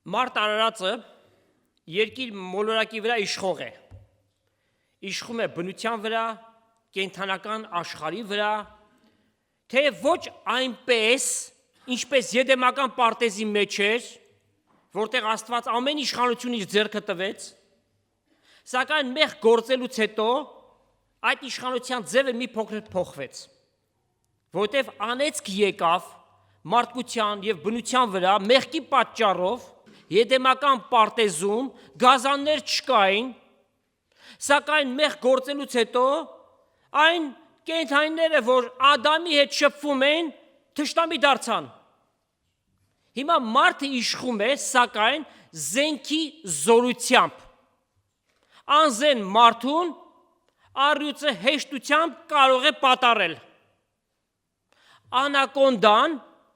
Մարդ արարածը երկիր մոլորակի վրա իշխող է, իշխում է բնության վրա, կենդանական աշխարհի վրա, թե ոչ այնպես, ինչպես եդեմական պարտեզի մեջ էր, որտեղ Աստված ամեն իշխանություն իր ձեռքը տվեց, սակայն մեղ գործելուց հետո այդ իշխանության ձևը մի փոքր փոխվեց, որտեղ անեծք եկավ մարդկության եւ բնության վրա մեղքի պատճառով, եդեմական պարտեզում գազաններ չկային, սակայն մեղ գործելուց հետո այն կենդանիները, որ Ադամի հետ շփվում են, թշնամի դարձան։ Հիմա մարդը իշխում է, սակայն զենքի զորությամբ։ Անզեն մարդուն առյուծը հեշտությամբ կարող է պատառել։ Անակոնդան,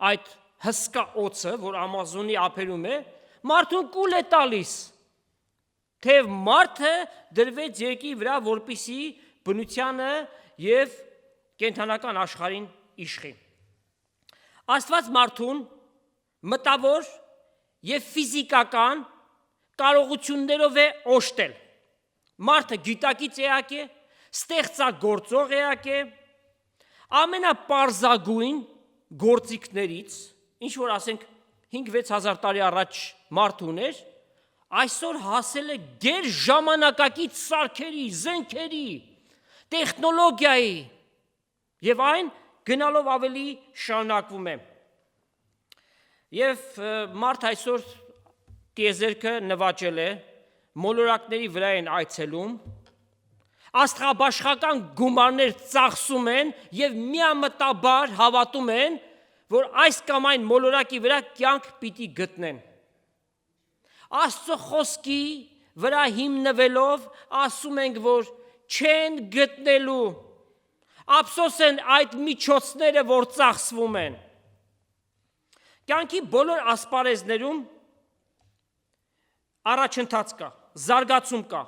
այդ հսկա օձը, որ Ամազոնի ափերում է, մարդուն կուլ է տալիս, թեև մարդը դրվեց երկրի վրա, որպեսզի բնությանը եւ կենդանական աշխարհին իշխի։ Աստված մարդուն մտավոր եւ ֆիզիկական կարողություններով է օժտել։ Մարդը գիտակից էակ է, ստեղծագործող էակ է, ամենապարզագույն գործիքներից, ինչ որ ասենք 5-6 տարի առաջ մարդ ուներ, այսօր հասել է գեր ժամանակակից սարքերի, զենքերի, տեխնոլոգիայի եւ այն գնալով ավելի շարունակվում է։ Եվ մարդ այսօր տիեզերքը նվաճել է, մոլորակների վրա են այցելում, աստղաբաշխական գումարներ ծախսում են եւ միամտաբար հավատում են, որ այս կամ այն մոլորակի վրա կյանք պիտի գտնեն։ Աստծո խոսքի վրա հիմնվելով ասում ենք, որ չեն գտնելու, ափսոս են այդ միջոցները, որ ծախսվում են։ Կյանքի բոլոր ասպարեզներում առաջընթաց կա, զարգացում կա,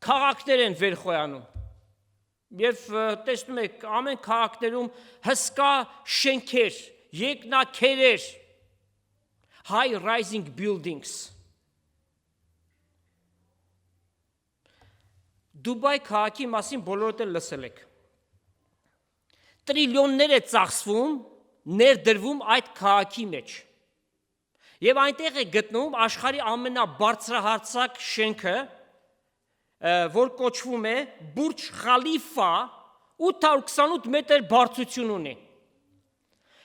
քաղաքներ են վերխոյանում։ Եվ տեսնում եք, ամեն քաղաքներում հսկա շենքեր, երկնաքերեր, high rising buildings։ Դուբայ քաղաքի մասին բոլորդ էլ լսել եք։ Տրիլիոններ է ծախսվում, ներդրվում այդ քաղաքի մեջ։ Եվ այնտեղ է գտնվում աշխարհի ամենաբարձրահարցակ շենքը, որ կոչվում է Բուրջ Խալիֆա, 828 մետր բարձրություն ունի։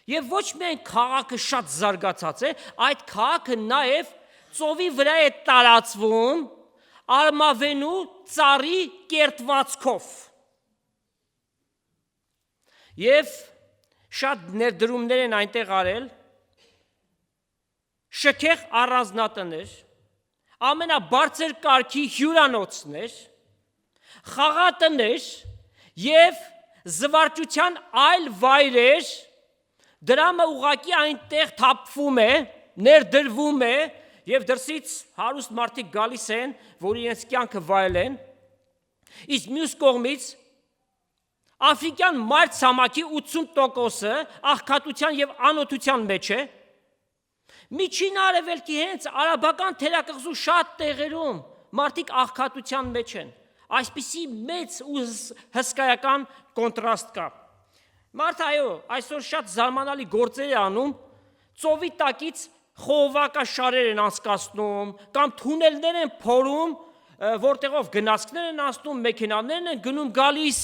Եվ ոչ միայն քաղաքը շատ զարգացած է, այդ քաղաքը նաև ծովի վրա է տարածվում արմավենու ծառի կերտվածքով։ Եվ շատ ներդրումներ են այնտեղ արել, շքեղ առանձնատներ, ամենաբարձր կարգի հյուրանոցներ, խաղատներ եւ զվարճության այլ վայրեր, դրամը ուղակի այնտեղ թափվում է, ներդրվում է եւ դրսից հարուստ մարդիկ գալիս են, որ իրենց կյանքը վայելեն։ Իսկ մյուս կողմից Աֆրիկյան մայրցամաքի 80%-ը աղքատության եւ անօթության մեջ է։ Միջին արևելքի հենց արաբական թերակղզու շատ տեղերում մարդիկ աղքատության մեջ են։ Այսպիսի մեծ ու հսկայական կոնտրաստ կա։ Մարդը այո, այսօր շատ զարմանալի գործեր է անում, ծովի տակից խողովակաշարեր են անցկացնում, կամ թունելներ են փորում, որտեղով գնացքներ են անցնում, մեքենաներ են գնում գալիս։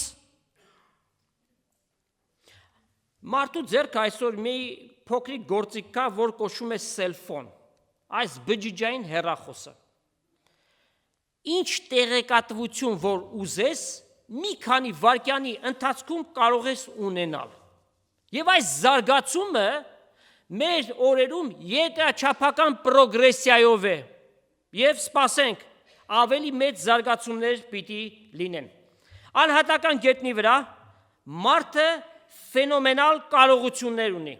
Մարդու ձեռքը այսօր մի փոքրիկ գործիք կա, որ կոչվում է սելֆոն, այս բջջային հեռախոսը։ Ինչ տեղեկատվություն, որ ուզես, մի քանի վայրկյանի ընթացքում կարող ես ունենալ։ Եվ այս զարգացումը մեր օրերում երկրաչափական պրոգրեսիայով է, եւ սպասենք, ավելի մեծ զարգացումներ պիտի լինեն։ Անհատական գետնի վրա մարդը ֆենոմենալ կարողություններ ունի,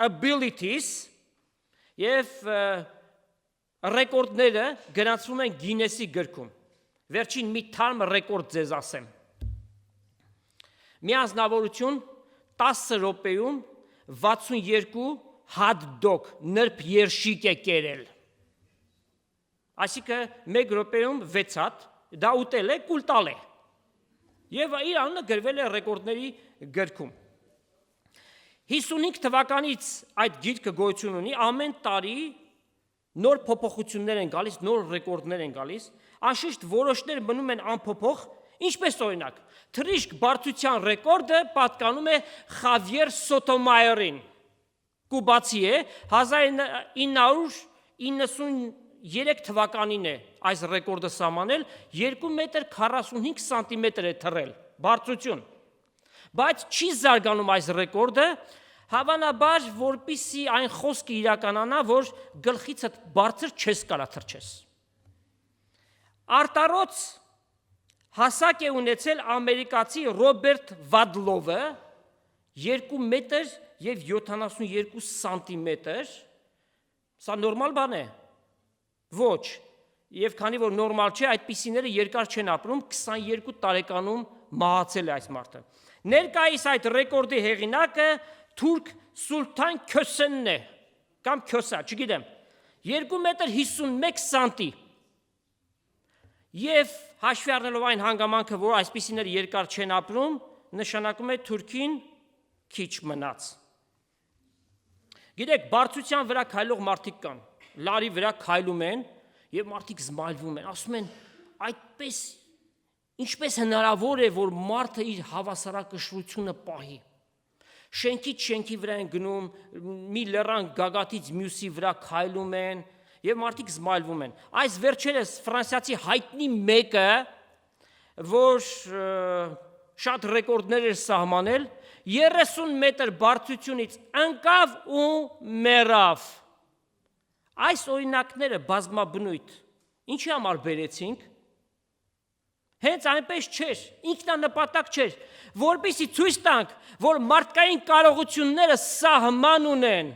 abilities, եւ ռեկորդները գրանցվում են Գինեսի գրքում։ Վերջին մի թարմ ռեկորդ ձեզ ասեմ։ Մի անձնավորություն 10 րոպեում 62 hot dog նրբ երշիկ է կերել։ այսինքն 1 րոպեում 6 հատ, դա ուտել է, կուլ տալ է։ Եվ իր անունը գրվել է ռեկորդների գրքում։ 55 թվականից այդ գիրքը գոյություն ունի, ամեն տարի նոր փոփոխություններ են գալիս, նոր ռեկորդներ են գալիս, անշուշտ որոշներ մնում են անփոփոխ, ինչպես օրինակ, թռիչք բարձրության ռեկորդը պատկանում է Խավիեր Սոտոմայերին, կուբացի է, 1993 թվականին է այս ռեկորդը սահմանել, 2 մետր 45 սանտիմետր է թռել, բարձրություն, բայց չի զարգանում այս ռեկորդը, հավանաբար, որպիսի այն խոսքը իրականանա, որ գլխիցդ բարձր չես կարա թռչես։ Արտառոց հասակ է ունեցել ամերիկացի Ռոբերտ Վադլովը 2 մետր և 72 սանտիմետր, սա նորմալ բան է, ոչ, և քանի որ նորմալ չէ, այդպիսիները երկար չեն ապրում, 22 տարեկանում մահացել է այս մարդը։ Ներկայիս այդ ռեկորդի հեղինակը թուրք Սուլթան Քյոսենն է, կամ Քյոսա, չգիտեմ, 2 մետր 51 սանտի, և հաշվի առնելով այն հանգամանքը, որ այսպիսիները երկար չեն ապրում, նշանակում է Թուրքին քիչ մնաց։ Գիտեք, բարձրության վրա քայլող մարդիկ կան, լարի վրա քայլում են, և մարդիկ զմայլվում են, ասում են, այդպես, ինչպես հնարավոր է, որ մարդը իր հավասարակշռությունը պահի։ Շենքից շենքի վրա են գնում, մի լեռան գագաթից մյուսի վրա քայլում են, և մարդիկ զմայլվում են։ Այս վերջերս ֆրանսիացի հայտնի մեկը, որ շատ ռեկորդներ էր սահմանել, 30 մետր բարձրությունից ընկավ ու մեռավ։ Այս օրինակները բազմաբնույթ, ինչի համար բերեցինք։ Հենց այնպես չէր, ինքնանպատակ չէր, որպեսզի ցույց տանք, որ մարդկային կարողությունները սահման ունեն,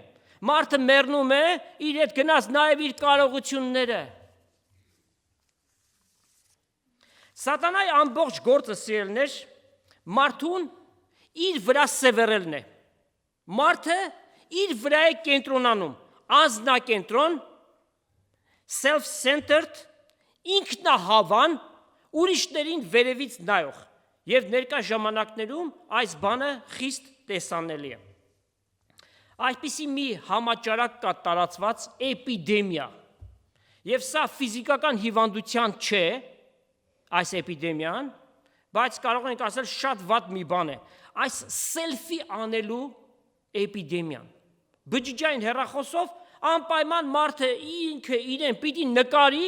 մարդը մեռնում է, իր հետ գնաց նաև իր կարողությունները։ Սատանայի ամբողջ գործը սիրելիներ, մարդուն իր վրա սևեռելն է։ Մարդը իր վրա է կենտրոնանում, անձնակենտրոն, self-centered, ինքնահավան, ուրիշներին վերևից նայող, և ներկա ժամանակներում այս բանը խիստ տեսանելի է։ Այսպիսի մի համաճարակ կա տարածված էպիդեմիա, և սա ֆիզիկական հիվանդության չէ, այս էպիդեմիան, բայց կարող ենք ասել շատ վատ մի բան է, այս սելֆի անելու էպիդեմիան։ Բջջային հեռախոսով անպայման մարդը ինքը իրեն պիտի նկարի,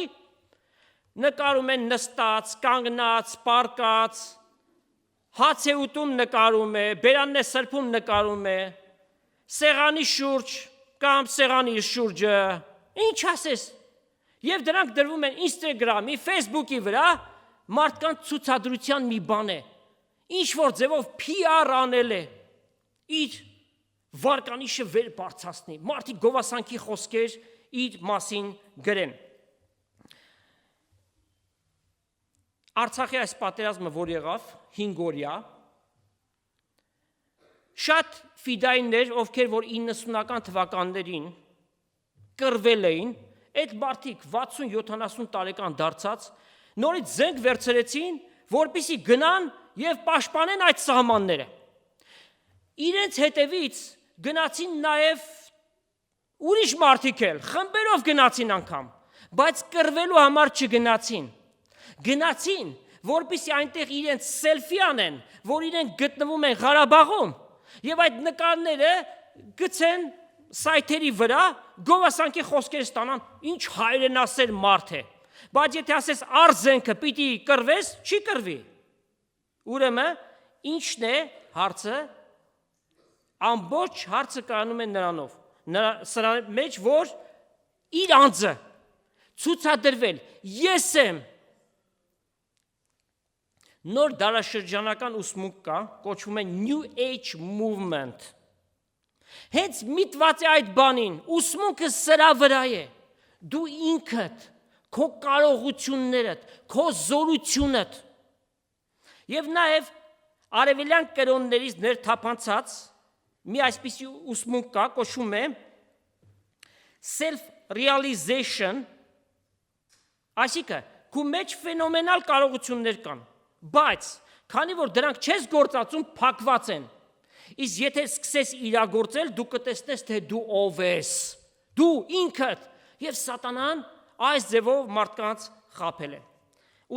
նկարում են նստած, կանգնած, պառկած, հաց է ուտում նկարում է, բերանն է սրբում նկարում է, սեղանի շուրջ կամ սեղանի շուրջը, ինչ ասես, և դրանք դրվում են Instagram-ի, Facebook-ի վրա, մարդկանց ցուցադրության մի բան է, ինչ-որ ձևով PR անել է, իր վարկանիշը վեր բարձրացնի, մարդիկ գովասանքի խոսքեր իր մասին գրեն։ Արցախի այս պատերազմը, որ եղավ 5 օրյա, շատ ֆիդայիններ, ովքեր որ 90-ական թվականներին կռվել էին, այդ մարդիկ 60-70 տարեկան դարձած, նորից զենք վերցրեցին, որպեսզի գնան և պաշտպանեն այդ սահմանները։ Իրենց հետևից գնացին նաև ուրիշ մարդիկ էլ, խմբերով գնացին անգամ, բայց կռվելու համար չգնացին։ Գնացին, որպեսզի այնտեղ իրենց սելֆի անեն, որ իրենք գտնվում են Ղարաբաղում, և այդ նկարները գցեն սայթերի վրա, գովասանքի խոսքեր ստանան, ինչ հայրենասեր մարդ է, բայց եթե ասես արձենքը պիտի կռվես, չի կռվի։ Ուրեմն, ինչն է հարցը, ամբողջ հարցը կայանում է նրանով, սրա մեջ, որ իր անձը ցուցադրվել, ես եմ։ Նոր դարաշրջանական ուսմունք կա, կոչվում է New Age Movement։ Հենց միտված է այդ բանին, ուսմունքը սրա վրա է, դու ինքդ, քո կարողություններդ, քո զորությունդ, և նաև արևելյան կրոններից ներթափանցած մի այսպիսի ուսմունք կա, կոչվում է self-realization, Այսինքն, քո մեջ ֆենոմենալ կարողություններ կան, բայց քանի որ դրանք չես գործածում, փակված են։ Իսկ եթե սկսես իրագործել, դու կտեսնես, թե դու ով ես։ Դու ինքդ եւ սատանան այս ձևով մարդկանց խաբել է։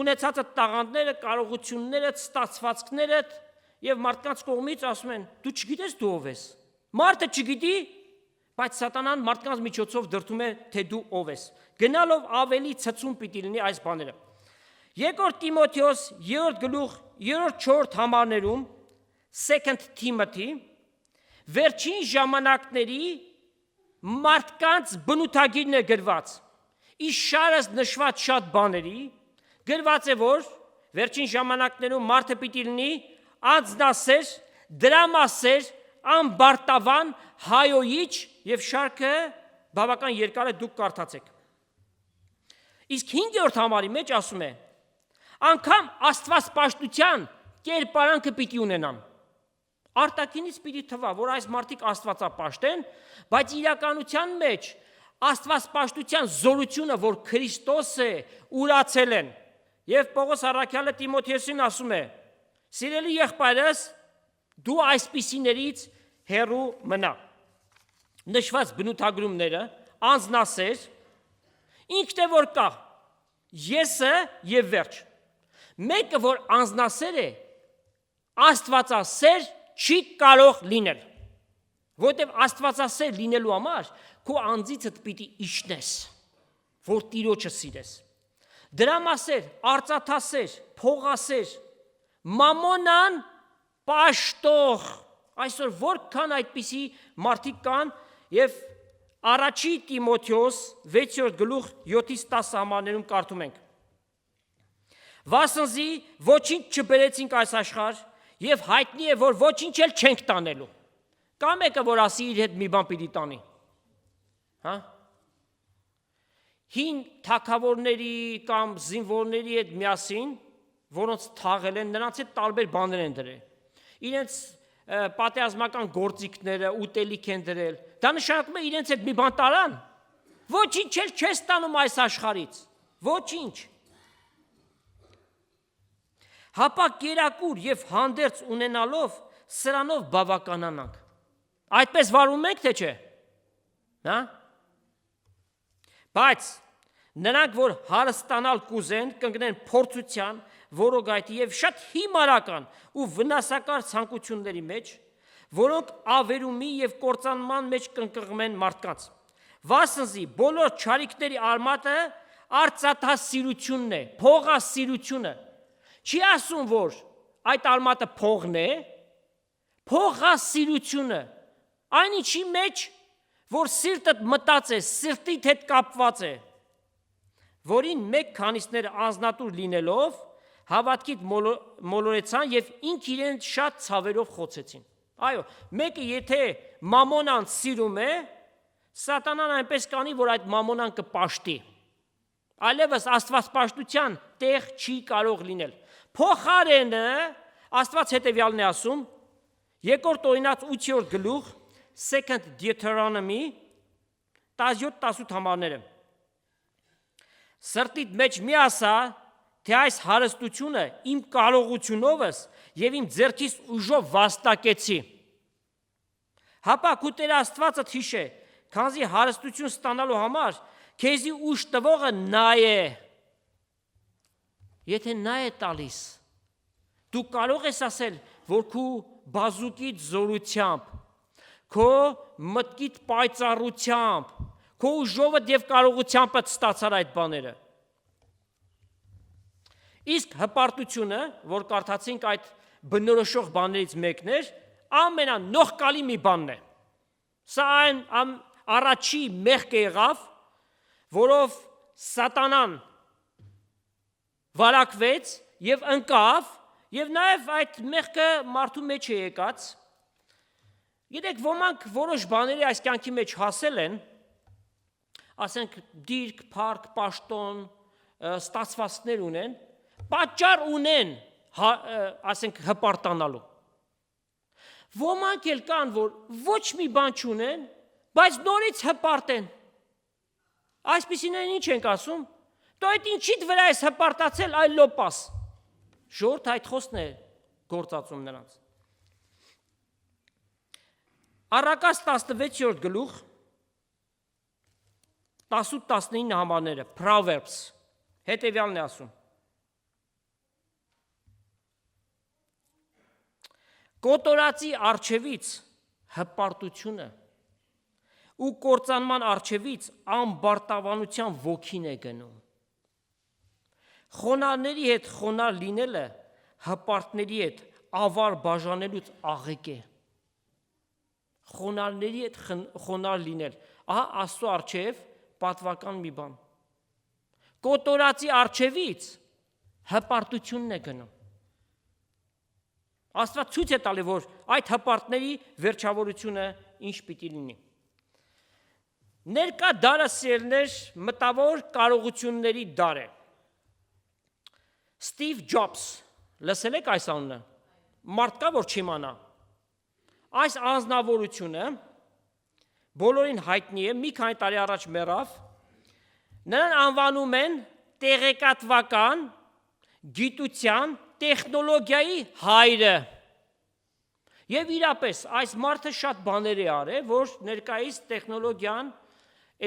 Ունեցածը տաղանդները, կարողությունները, ստացվածքները եւ մարդկանց կողմից ասում են. դու չգիտես դու ով ես։ Մարդը չգիտի, բայց սատանան մարդկանց միջոցով դրդում է, թե դու ով ես։ Գնալով ավելի ցցում պիտի լինի այս բաները։ Երկրորդ Տիմոթեոս 3:4 համարներում 2 Timothy վերջին ժամանակների մարդկանց բնութագիրն է գրված։ Իս շարս նշված շատ բաների գրված է, որ վերջին ժամանակներում մարդը պիտի լինի անձնասեր, դրամասեր, անբարտավան, հայոյիչ եւ շարքը բավական երկար է, դուք կարդացեք։ Իսկ 5-րդ համարի մեջ ասում է. անգամ աստվածպաշտության կերպարանքը պիտի ունենան։ Արտաքինից պիտի թվա, որ այս մարդիկ աստվածապաշտ են, բայց իրականության մեջ աստվածպաշտության զորությունը, որ Քրիստոս է, ուրացել են։ Եվ Պողոս առաքյալը Տիմոթեոսին ասում է. սիրելի եղբայրս, դու այսպիսիներից հեռու մնա։ Նշված բնութագրումները անձնասեր, ինքն է որ կա, եսը եւ վերջ։ Մեկը որ անձնասեր է, աստվածասեր չի կարող լինել, որտեղ աստվածասեր լինելու համար քո անձիցդ պիտի իջնես, որ Տիրոջը սիրես։ Դրամասեր, արծաթասեր, փողասեր, մամոնան պաշտող, այսօր որքան այդպիսի մարդիկ կան եւ առաջի Տիմոթեոս 6:7-10 համարներում կարդում ենք. Վասնզի ոչինչ չբերեցինք այս աշխարհ եւ հայտնի է, որ ոչինչ էլ չենք տանելու։ Կա մեկը, որ ասի իր հետ մի բան պիտի տանի։ Հա? Հին թագավորների կամ զինվորների հետ միասին, որոնց թաղել են, նրանց հետ տարբեր բաներ են դրել։ Իրենց պատերազմական գործիքները, ուտելիք են դրել։ Դա նշանակում է իրենց հետ մի բան տարան։ Ոչինչ էլ չես տանում այս աշխարհից։ Ոչինչ։ Հապա կերակուր եւ հանդերձ ունենալով սրանով բավականանանք։ Այդպես վարում եք, թե չէ։ Հա? Բայց նրանք, որ հարստանալ կուզեն, կընկնեն փորձության, որոգայթի եւ շատ հիմարական ու վնասակար ցանկությունների մեջ, որոնք ավերումի եւ կործանման մեջ կընկղմեն մարդկանց։ Վասնզի բոլոր չարիքների արմատը արծաթասիրությունն է, փողասիրությունը։ Չի ասում, որ այդ արմատը փողն է, փողասիրությունը, այն ինչի մեջ, որ սիրտդ մտած է, սիրտիդ հետ կապված է, որին մեկ քանիսները անձնատուր լինելով, հավատքիդ մոլորեցան եւ ինք իրեն շատ ցավերով խոցեցին։ Այո, մեկը եթե մամոնան սիրում է, սատանան այնպես կանի, որ այդ մամոնան կպաշտի։ Այլևս աստվածպաշտության տեղ չի կարող լինել։ Փոխարենը Աստված հետևյալն է ասում, երկրորդ օրինաց 8-րդ գլուխ, 2 Deuteronomy 17-18 համարները։ Սրտիդ մեջ մի ասա, թե այս հարստությունը իմ կարողությունովս եւ իմ ձեռքիս ուժով վաստակեցի։ Հապա քու Տեր Աստվածդ հիշե, քանզի հարստություն ստանալու համար քեզի ուժ տվողը նա է։ Եթե նա է տալիս, դու կարող ես ասել, որ քու բազուկիդ զորությամբ, քո մտքիդ պայծառությամբ, քո ուժովդ եւ կարողությամբ ստացար այդ բաները։ Իսկ հպարտությունը, որ կարդացինք այդ բնորոշող բաներից մեկն էր, ամենանողկալի մի բանն է։ Սա այն առաջի մեղքը եղավ, որով սատանան վարակվեց եւ ընկավ, եւ նաեւ այդ մեղքը մարդու մեջ է եկած։ Գիտեք, ոմանք որոշ բաների այս կյանքի մեջ հասել են, ասենք դիրք, փառք, պաշտոն, ստացվածքներ ունեն, պատճառ ունեն, ասենք հպարտանալու։ Ոմանք էլ կան, որ ոչ մի բան չունեն, բայց նորից հպարտ են։ Այսպիսիներին ինչ ենք ասում։ Դու այդ ինչիդ վրա ես հպարտացել, այ լոպաս։ Ժողովուրդ այդ խոսքն է գործածում նրանց։ Առակաց 16-րդ գլուխ 18-19 համարները, Proverbs, հետևյալն է ասում. Կոտորածի առջևից հպարտությունը ու կործանման առջևից ամբարտավանության ոգին է գնում։ Խոնարհների հետ խոնարհ լինելը հպարտների հետ ավար բաժանելուց աղեկ է։ Խոնարհների հետ խոնարհ լինել, ահա Աստծո առջև պատվական մի բան։ Կոտորածի առջևից հպարտությունն է գնում։ Աստված ցույց է տալի, որ այդ հպարտների վերջավորությունը ինչ պիտի լինի։ Ներկա դարը սիրելիներ մտավոր կարողությունների դար է։ Ստիվ Ջոբս, լսել եք այս անունը, մարդ կա, որ չիմանա։ Այս անձնավորությունը բոլորին հայտնի է, մի քանի տարի առաջ մեռավ, նրան անվանում են տեղեկատվական գիտության, տեխնոլոգիայի հայրը։ Եվ իրապես այս մարդը շատ բաներ է արել, որ ներկայիս տեխնոլոգիան,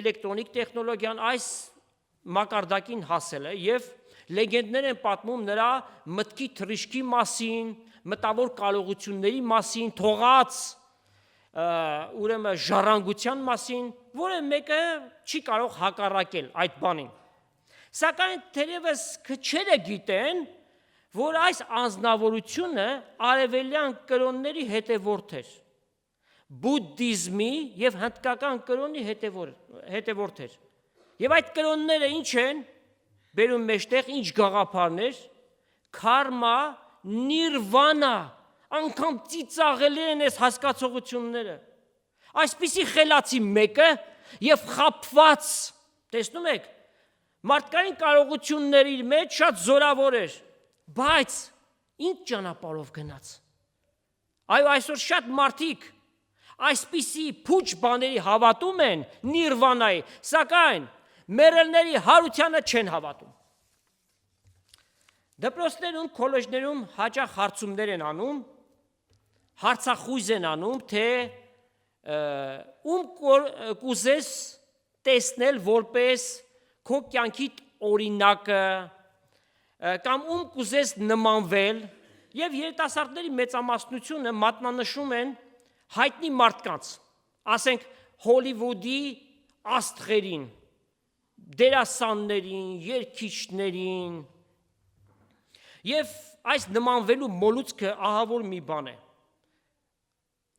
էլեկտրոնիկ տեխնոլոգիան այս մակարդակին հասել է եւ լեգենդներ են պատմում նրա մտքի թռիչքի մասին, մտավոր կարողությունների մասին, թողած ուրեմն ժառանգության մասին, որը մեկը չի կարող հակառակել այդ բանին։ Սակայն թերևս քչերը գիտեն, որ այս անձնավորությունը արևելյան կրոնների հետևորդ էր, բուդդիզմի եւ հնդկական կրոնի հետևորդ էր։ Եվ այդ կրոնները ինչ են, բերում մեջտեղ ինչ գաղափարներ, քարմա, նիրվանա, անգամ ծիծաղելի են այս հասկացողությունները։ Այսպիսի խելացի մեկը եւ խաբված, տեսնում եք, մարդկային կարողությունների մեջ շատ զորավոր էր, բայց ինչ ճանապարհով գնաց։ Այո, այսօր շատ մարդիկ այսպիսի փուչ բաների հավատում են նիրվանայի, սակայն մեռելների հարությանը չեն հավատում։ Դպրոցներում, քոլեջներում հաճախ հարցումներ են անում, հարցախույզ են անում, թե ում կուզես տեսնել որպես քո կյանքի օրինակը, կամ ում կուզես նմանվել, եւ երիտասարդների մեծամասնությունը մատնանշում են հայտնի մարդկանց, ասենք Հոլիվուդի աստղերին, դերասաններին, երգիչներին, եւ այս նմանվելու մոլուցքը ահավոր մի բան է։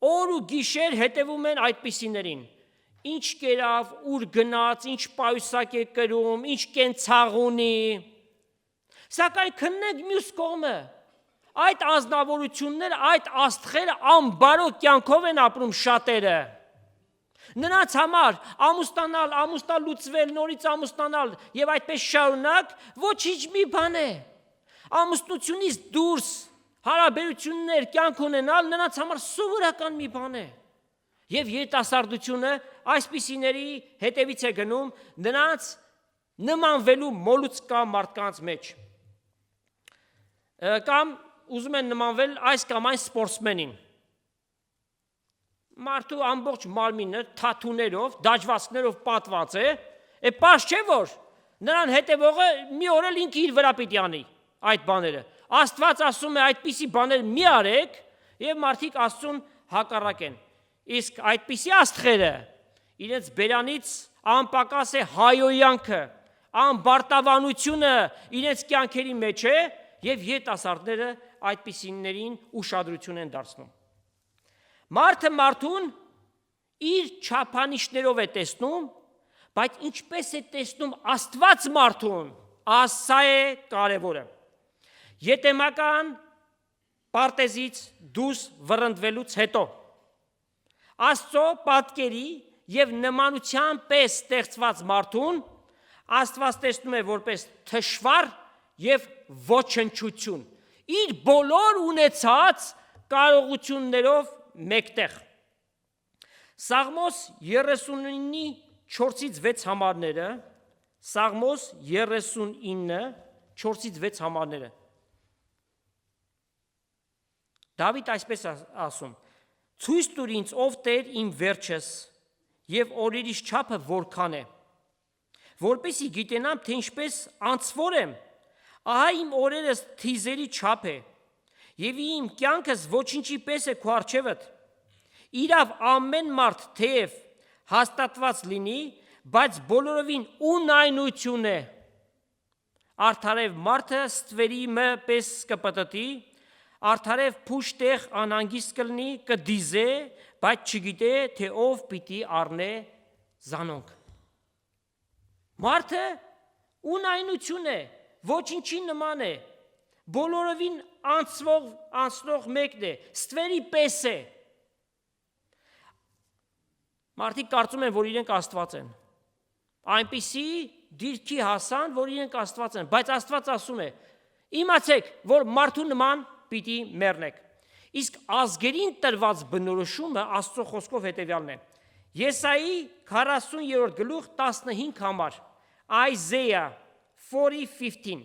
Օր ու գիշեր հետևում են այդպիսիներին, ինչ կերավ, ուր գնաց, ինչ պայուսակ է կրում, ինչ կենցաղ ունի, սակայն քննենք մյուս կողմը, այդ անձնավորությունները, այդ աստղերը անբարո կյանքով են ապրում շատերը։ Նրանց համար ամուսնանալ, ամուսնալուծվել, նորից ամուսնանալ եւ այդպես շարունակ ոչինչ մի բան է։ Ամուսնությունից դուրս հարաբերություններ կյանք ունենալ նրանց համար սովորական մի բան է։ Եվ երիտասարդությունը այսպիսիների հետևից է գնում նրանց նմանվելու մոլուցկա մարդկանց մեջ։ Կամ ուզում են նմանվել այս կամ այն սպորտսմենին։ Մարդու ամբողջ մարմինը թաթուներով, դաջվածքներով պատված է, պարզ չէ որ նրան հետևողը մի օր էլ ինքը իր վրա պիտի անի այդ բաները։ Աստված ասում է այդպիսի բաներ մի արեք եւ մարդիկ Աստծուն հակառակ են։ Իսկ այդպիսի աստղերը իրենց բերանից անպակաս է հայոյանքը, անբարտավանությունը իրենց կյանքերի մեջ է եւ երիտասարդները այդպիսիներին ուշադրություն են դարձնում։ Մարդը մարդուն իր չափանիշներով է տեսնում, բայց ինչպես է տեսնում Աստված մարդուն, սա է կարևորը։ Ետեմական պարտեզից դուրս վռնդվելուց հետո Աստծո պատկերի եւ նմանության պես ստեղծված մարդուն Աստված տեսնում է որպես թշվառ եւ ոչնչություն, իր բոլոր ունեցած կարողություններով մեկտեղ։ Սաղմոս 39-ի 4-ից 6 համարները Սաղմոս 39 4-ից 6 համարները։ Դավիթ այսպես ասում. Ցույց տուր ինձ ով Տեր իմ վերջս եւ օրերիս չափը որքան է, որպեսզի գիտենամ, թե ինչպես անցվոր եմ, ահա իմ օրերս թիզերի չափ է, եւ իմ կյանքս ոչինչի պես է քո առջևդ։ Իրավ ամեն մարդ թեև հաստատված լինի, բայց բոլորովին ունայնություն է։ Արդարև մարդը ստվերի պես կպտտի, արդարև փուշտեղ անհանգիստ կլինի, կդիզե, բայց չգիտե, թե ով պիտի առնե զանոնք։ Մարդը ունայնություն է, ոչինչի նման է, բոլորովին անցնող մեկն է, ստվերի պես է։ Մարդիկ կարծում են, որ իրենք Աստված են։ Այնպիսի դիրքի հասան, որ իրենք Աստված են, բայց Աստված ասում է. իմացեք, որ մարդու նման պիտի մեռնեք։ Իսկ ազգերին տրված բնորոշումը Աստծո խոսքով հետևյալն է։ Եսայի 40-րդ գլուխ 15 համար, Isaiah 40:15։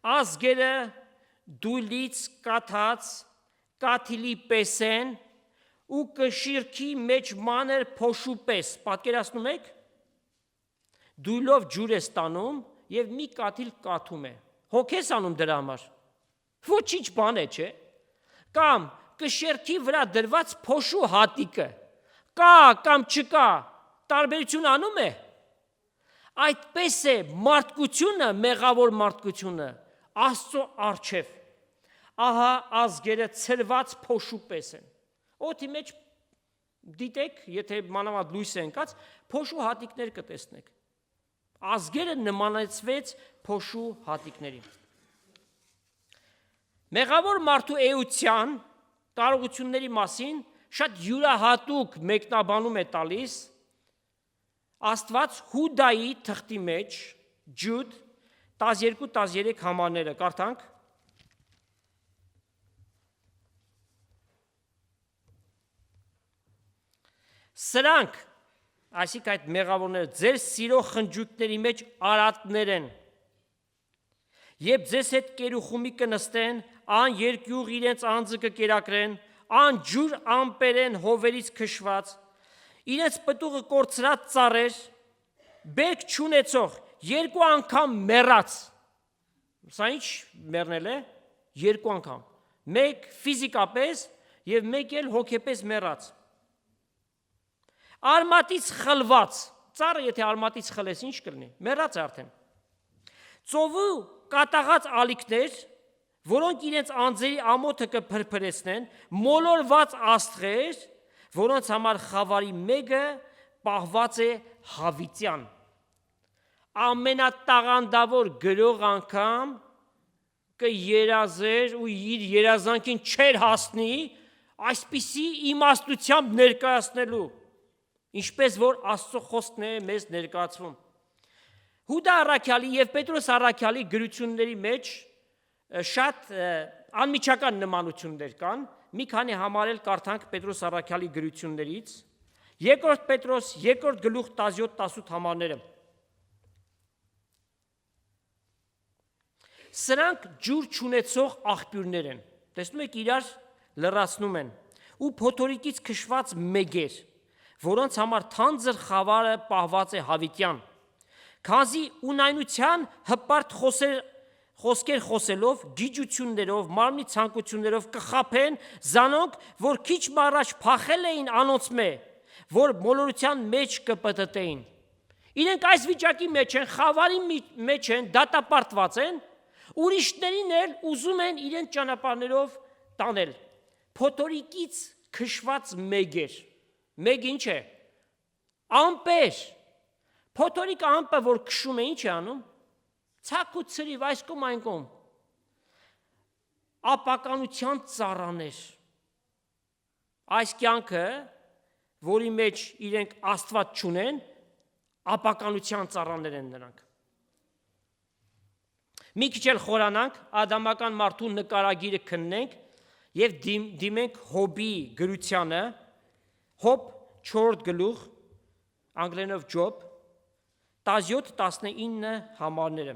Ազգերը դույլից կաթած կաթիլի պես են ու կշիրքի մեջ մանր փոշու պես, պատկերացնում եք, դույլով ջուր է ստանում եւ մի կաթիլ կաթում է, հոգ ես անում դրա համար, ոչինչ բան է, չէ, կամ կշերքի վրա դրված փոշու հատիկը, կա կամ չկա, տարբերություն անում է, այդպես է մարդկությունը, մեղավոր մարդկությունը, Աստծո առջև, ահա ազգերը ցրված փոշու պես են, օդի մեջ դիտեք, եթե մանավանդ լույս է ընկած, փոշու հատիկներ կտեսնեք, ազգերը նմանեցվեց փոշու հատիկներին։ Մեղավոր մարդու էության տարողությունների մասին շատ յուրահատուկ մեկնաբանում է տալիս Աստված Հուդայի թղթի մեջ Ջուդ 12-13 համարները կարդանք։ Սրանք, այսինքն այդ մեղավորները, ձեր սիրո խնջույքների մեջ արատներ են, երբ ձեզ հետ կերուխումի կնստեն, ան երկյուղ իրենց անձը կկերակրեն, ան ջուր ամպերեն հովերից քշված, իրենց պտուղը կորցրած ծառեր, բերք չունեցող, երկու անգամ մեռած, սա ինչ մեռնել է, երկու անգամ, մեկ ֆիզիկապես և մեկ էլ հոգեպես մեռած, արմատից խլված, ծառը եթե արմատից խլես ինչ կլինի, մեռած է արդեն, ծովու կատաղած ալիքներ, որոնք իրենց անձերի ամոթը կփրփրեցնեն, մոլորված աստղեր, որոնց համար խավարի մեկը պահված է հավիտյան, ամենատաղանդավոր գրող անգամ կերազեր ու իր երազանքին չեր հասնի այսպիսի իմաստությամբ ներկայացնելու, ինչպես որ Աստծո խոսքն է մեզ ներկայացվում։ Հուդա առաքյալի և Պետրոս առաքյալի գրությունների մեջ շատ անմիջական նմանություններ կան, մի քանի համարել կարդանք Պետրոս առաքյալի գրություններից, երկրորդ Պետրոս, երկրորդ գլուխ 17-18 համարները։ Սրանք ջուր չունեցող աղբյուրներ են, տեսնում եք իրար լրացնում են, ու փոթորիկից քշված մեգեր, որոնց համար թանձր խավարը պահված է հավիտյան, քանզի ունայնության հպարտ խոսքեր խոսելով, գիջություններով, մարմնի ցանկություններով կխաբեն զանոնք, որ քիչ առաջ փախել էին անոնցմե, որ մոլորության մեջ կպտտեին։ Իրենք այս վիճակի մեջ են, խավարի մեջ են, դատապարտված են, ուրիշներին էլ ուզում են իրենց ճանապարհներով տանել։ Փոթորիկից քշված մեգեր, մեգ ինչ է, ամպեր, փոթորիկ ամպը, որ քշում է, ինչ է անում, ցակ ու ցրիվ այս կողմ այն կողմ, ապականության ծառաներ, այս կյանքը, որի մեջ իրենք Աստված չունեն, ապականության ծառաներ են նրանք։ Մի քիչ էլ խորանանք, ադամական մարդու նկարագիրը քննենք և դիմենք Հոբի գրությանը, Հոբ 4 գլուխ, անգլերենով Job, 17-19 համարները։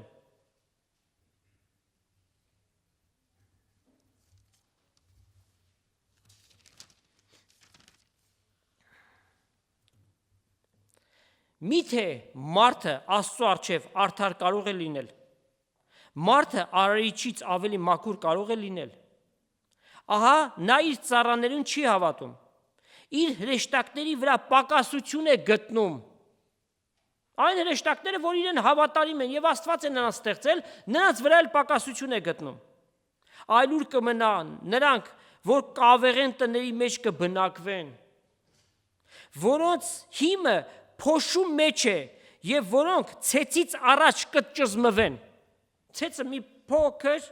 Միթե մարդը Աստծո առջև արդար կարող է լինել, մարդը արարիչից ավելի մաքուր կարող է լինել։ Ահա նա իր ծառաներին չի հավատում, իր հրեշտակների վրա պակասություն է գտնում։ Այն հրեշտակները, որ իրեն հավատարիմ են եւ Աստված է նրանց ստեղծել, նրանց վրա էլ պակասություն է գտնում։ Այլ ուր կմնան նրանք, որ կավեղեն տների մեջ կբնակվեն, որոնց հիմը փոշու մեջ է եւ որոնք ցեցից առաջ կճզմվեն։ Ցեցը մի փոքր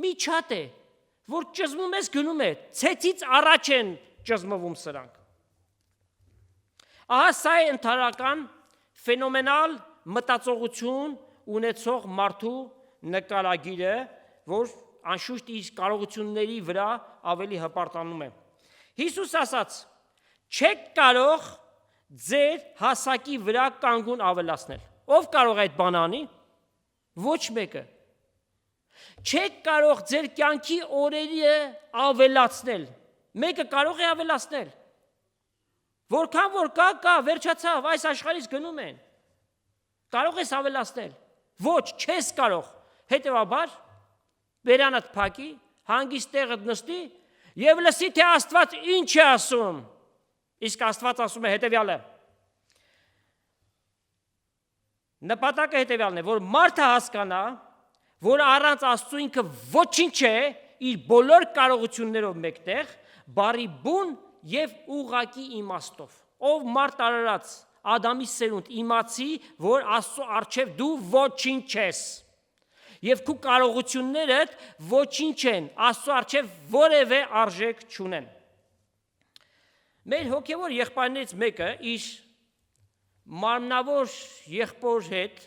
մի չատ է, որ ճզմում ես գնում է, ցեցից առաջ են ճզմվում սրանք։ Ահա սա է ընդհանրական ֆենոմենալ մտածողություն ունեցող մարդու նկարագիրը, որ անշուշտ իր կարողությունների վրա ավելի հպարտանում է։ Հիսուս ասաց. չեք կարող ձեր հասակի վրա կանգուն ավելացնել։ Ով կարող է այդ բանը անի։ Ոչ մեկը։ Չեք կարող ձեր կյանքի օրերը ավելացնել։ Մեկը կարող է ավելացնել։ Որքան որ կա, վերջացավ, այս աշխարհից գնում են։ Կարող ես ավելացնել։ Ոչ, չես կարող։ Հետևաբար բերանդ փակի, հանգիստ տեղդ նստի եւ լսի, թե Աստված ինչ է ասում։ Իսկ Աստված ասում է հետևյալը։ Նպատակը հետևյալն է, որ մարդը հասկանա, որ առանց Աստծո ինքը ոչինչ է, իր բոլոր կարողություններով մեկտեղ, բարի բուն եւ ուղղակի իմաստով։ Ով մարդ արարած Ադամի սերունդ իմացի, որ Աստծո առջև դու ոչինչ ես։ Եվ քո կարողություններդ ոչինչ են, Աստծո առջև որևէ արժեք չունեն։ Մեր հոգևոր եղբայրներից մեկը իր մարմնավոր եղբոր հետ,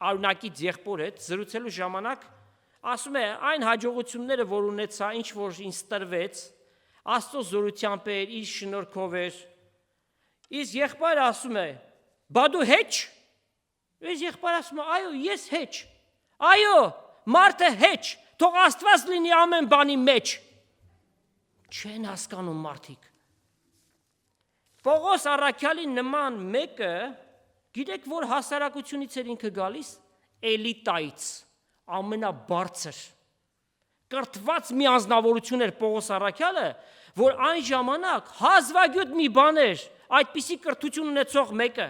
արունակից եղբոր հետ զրուցելու ժամանակ ասում է, այն հաջողությունները, որ ունեցա, ինչ որ ինձ տրվեց, Աստծո զորությամբ էր, իր շնորհքով էր։ Իսկ եղբայրը ասում է. «Բա դու հեչ»։ Իսկ եղբայրը ասում է. «Այո, ես հեչ»։ Այո, մարդը հեչ, թող Աստված լինի ամեն բանի մեջ։ Չեն հասկանում մարդիկ։ Պողոս առաքյալի նման մեկը, գիտեք, որ հասարակությունից էր ինքը գալիս, էլիտայից, ամենաբարձր, կրթված մի անձնավորություն էր Պողոս առաքյալը, որ այն ժամանակ հազվագյուտ մի բան էր, այդպիսի կրթություն ունեցող մեկը,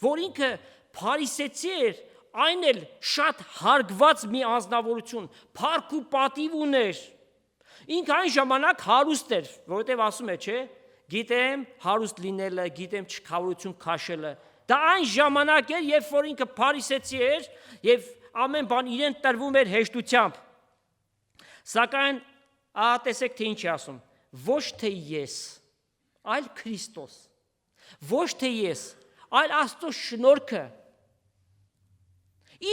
որ ինքը փարիսեցի էր, այն էլ շատ հարգված մի անձնավորություն, փառք ու պատիվ ուներ։ Ինքը այն ժամանակ հարուստ էր, որովհետև ասում է, չէ, գիտեմ հարուստ լինելը, գիտեմ չքավորություն քաշելը։ Դա այն ժամանակ էր, երբ որ ինքը փարիսեցի էր եւ ամեն բան իրեն տրվում էր հեշտությամբ։ Սակայն տեսեք թե ինչ է ասում. ոչ թե ես, այլ Քրիստոս, ոչ թե ես, այլ Աստծո շնորհքը։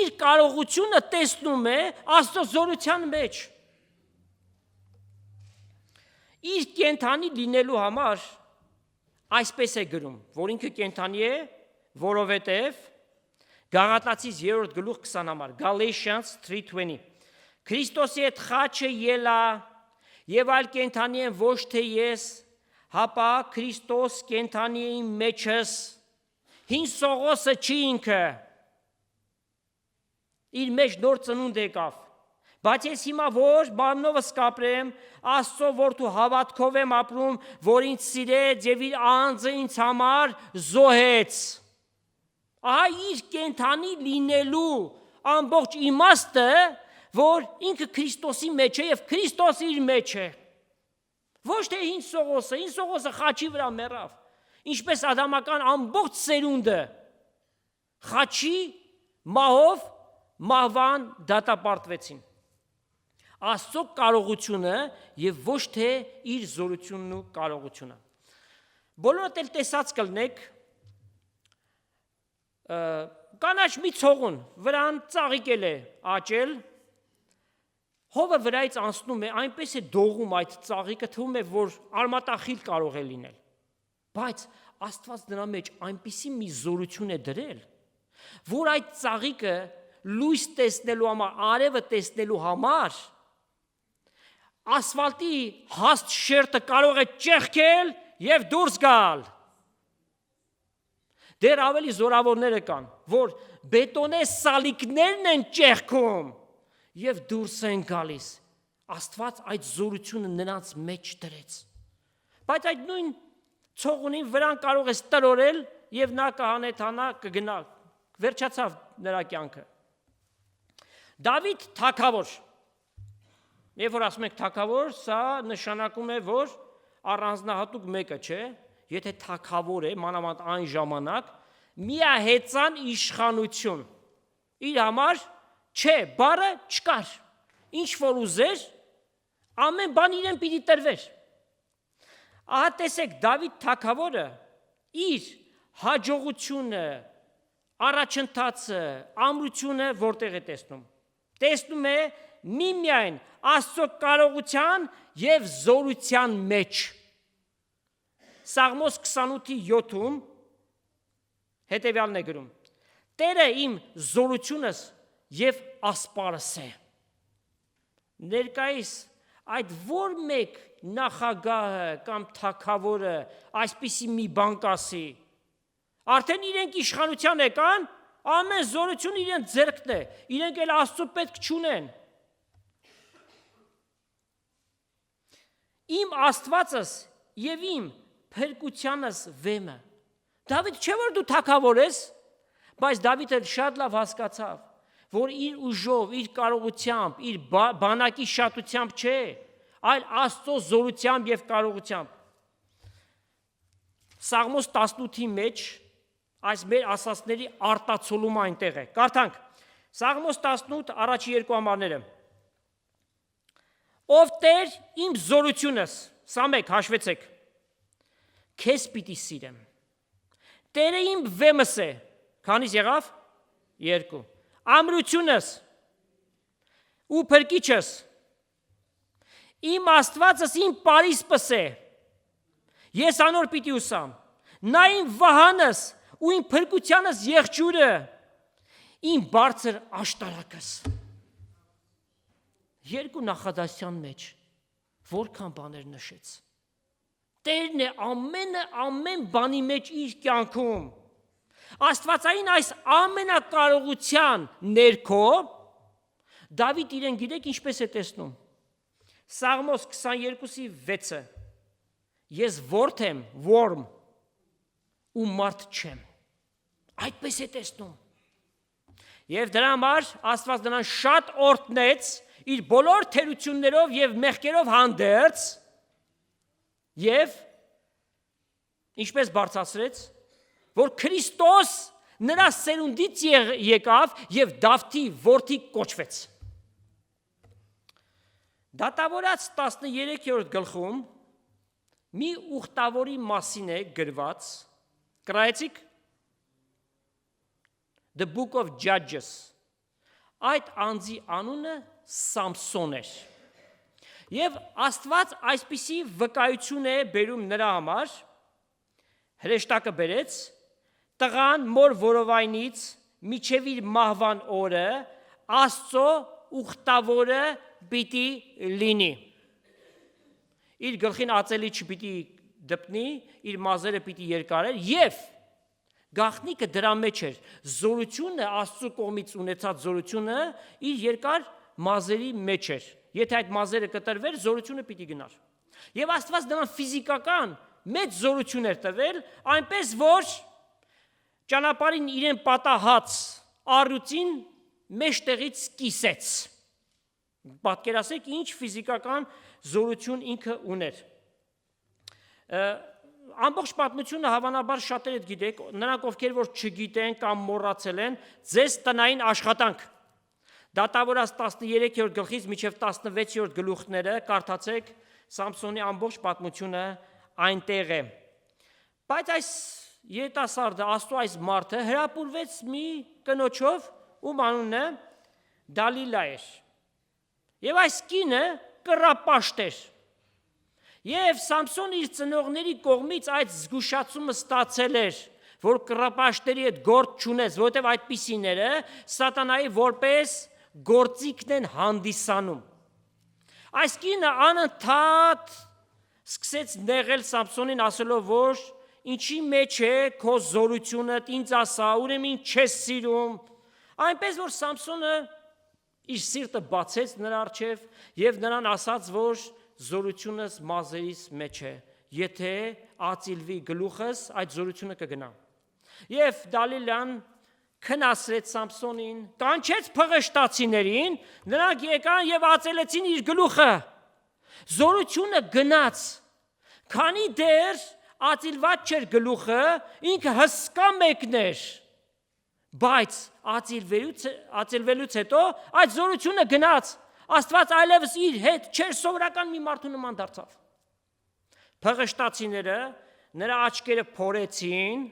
Իր կարողությունը տեսնում է Աստծո զորության մեջ։ Իր կենթանի լինելու համար այսպես է գրում, որ ինքը կենթանի է, որովհետև Գաղատացիս 3-րդ գլուխ 20 համար, Galatians 3:20, Քրիստոսի հետ խաչը ելա, եւ այլ կենթանի են ոչ թե ես, հապա Քրիստոս կենթանի է իմ մեջս, հին Սողոսը չի ինքը, իր մեջ նոր ծնունդ եկավ, բայց ես հիմա որ մարմնովս կապրեմ, Աստծո որդու հավատքով եմ ապրում, որ ինձ սիրեց եւ իր անձը ինձ համար զոհեց։ Ահա իր կենթանի լինելու ամբողջ իմաստը, որ ինքը Քրիստոսի մեջ է եւ Քրիստոսը իր մեջ է։ Ոչ թե հին Սողոսը խաչի վրա մեռավ, ինչպես ադամական ամբողջ սերունդը խաչի մահով մահվան դատապարտվեցին։ Աստծո կարողությունը եւ ոչ թե իր զորությունն ու կարողությունը։ Բոլորդ էլ տեսած կլնեք կանաչ մի ցողուն, վրան ծաղիկել է աճել, հովը վրայից անցնում է, այնպես է դողում այդ ծաղիկը, թվում է, որ արմատախիլ կարող է լինել։ Բայց Աստված նրա մեջ այնպիսի մի զորություն է դրել, որ այդ ծաղիկը լույս տեսնելու համար, արևը տեսնելու համար ասֆալտի հաստ շերտը կարող է ճեղքել եւ դուրս գալ։ Դեռ ավելի զորավորները կան, որ բետոնե սալիկներն են ճեղքում եւ դուրս են գալիս։ Աստված այդ զորությունը նրանց մեջ դրեց։ Բայց այդ նույն ցողունին վրան կարող է ստրորել եւ նա կհանեթանա, կգնա, վերջացավ նրա կյանքը։ Դավիթ թագավոր։ Երբ որ ասում ենք թագավոր, սա նշանակում է, որ առանձնահատուկ մեկը չէ, եթե թագավոր է, մանավանդ այն ժամանակ, միահեծան իշխանություն։ Իր համար չէ, բառը չկար։ Ինչ որ ուզեր, ամեն բան իրեն պիտի տրվեր։ Ահա տեսեք, Դավիթ թագավորը իր հաջողությունը, առաջընթացը, ամրությունը որտեղ է տեսնում։ Տեսնում է միմիայն Աստծո կարողության եւ զորության մեջ։ Սաղմոս 28:7 հետևյալն է գրում. Տերը իմ զորությունս եւ ասպարս է։ Ներկայիս այդ որ մեկ նախագահը կամ թագավորը այսպիսի մի բան կասի, արդեն իրենք իշխանության եկան, ամեն զորություն իրենց ձեռքն է, իրենք էլ Աստծո պետք չունեն։ Իմ Աստվածս եւ իմ փրկությանս վեմը։ Դավիթ չէ որ դու թագավոր ես, բայց Դավիթը շատ լավ հասկացավ, որ իր ուժով, իր կարողությամբ, իր բանակի շատությամբ չէ, այլ Աստծո զորությամբ եւ կարողությամբ։ Սաղմոս 18-ի մեջ այս մեր ասածների արտացոլումը այնտեղ է։ Կարդանք։ Սաղմոս 18 առաջի երկու համարները։ Ով Տեր իմ զորությունս, սա մեկ հաշվեցեք, քեզ պիտի սիրեմ։ Տերը իմ վեմս է, քանիս եղավ։ 2 ամրությունս ու փրկիչս, իմ Աստվածս իմ պարիսպս է, ես անոր պիտի ուսամ, նա իմ վահանս ու իմ փրկությանս եղջյուրը, իմ բարձր աշտարակս։ Երկու նախադասության մեջ որքան բաներ նշեց։ Տերն է ամեն բանի մեջ իր կյանքում։ Աստվածային այս ամենակարողության ներքո Դավիթ իրեն գիտեք ինչպես է տեսնում։ Սաղմոս 22:6 Ես ворթ եմ, worm ու մարդ չեմ։ Այդպես է տեսնում։ Եվ դրա համար Աստված նրան շատ օրհնեց իր բոլոր թերություններով եւ մեղքերով հանդերձ եւ ինչպես բարձրացրեց, որ Քրիստոս նրա սերունդից եկավ եւ Դավթի որդի կոչվեց։ Դատավորաց 13-րդ գլխում մի ուխտավորի մասին է գրված, կրայեցիք The Book of Judges։ Այդ անձի անունը Սամսոն էր։ Եվ Աստված այսպիսի վկայություն է բերում նրա համար, հրեշտակը բերեց, տղան մոր որովայնից միջև իր մահվան օրը Աստծո ուխտավորը պիտի լինի։ Իր գլխին ածելի չպիտի դպնի, իր մազերը պիտի երկարեր եւ գաղտնիքը դրա մեջ էր, զորությունը Աստծո կողմից ունեցած զորությունը իր երկար մազերի մեջ էր։ Եթե այդ մազերը կտրվեր, զորությունը պիտի գնար։ Եվ Աստված նրան ֆիզիկական մեծ զորություն էր տվել, այնպես որ ճանապարհին իրեն պատահած առյուծին մեջտեղից կիսեց։ Պատկերացրեք ինչ ֆիզիկական զորություն ինքը ուներ։ Ամբողջ պատմությունը հավանաբար շատերը գիտեք, նրանք ովքեր որ չգիտեն կամ մոռացել են, ձեզ տնային աշխատանք։ Դատավորաց 13-րդ գլխից մինչև 16-րդ գլուխները կարդացեք, Սամսոնի ամբողջ պատմությունը այնտեղ է։ Բայց այս երիտասարդը, Աստծո այս մարդը հրապուրվեց մի կնոջով, ում անունը Դալիլա էր։ Եվ այս կինը կռապաշտ էր։ Եվ Սամսոնը իր ծնողների կողմից այդ զգուշացումը ստացել էր, որ կռապաշտերի հետ գործ չունես, որովհետև այդպիսիները սատանայի որպես գործիքն են հանդիսանում։ Այս կինը անընդհատ սկսեց նեղել Սամսոնին, ասելով, որ ինչի մեջ է քո զորությունդ, ինձ ասա, ուրեմն չես սիրում։ Այնպես որ Սամսոնը իր սիրտը բացեց նրա առջև եւ նրան ասաց, որ զորությունս մազերիս մեջ է, եթե ածիլվի գլուխս, այդ զորությունը կգնա։ Եվ Դալիլան քնասրեց Սամսոնին, կանչեց փղշտացիներին, նրանք եկան եւ ածելեցին իր գլուխը։ Զորությունը գնաց, քանի դեռ ածիլված չէր գլուխը, ինքը հսկա մեկն էր, բայց ածիլվելուց հետո այդ զորությունը գնաց, Աստված այլևս իր հետ չէր, սովորական մի մարդու նման դարձավ։ Փղշտացիները նրա աչքերը փորեցին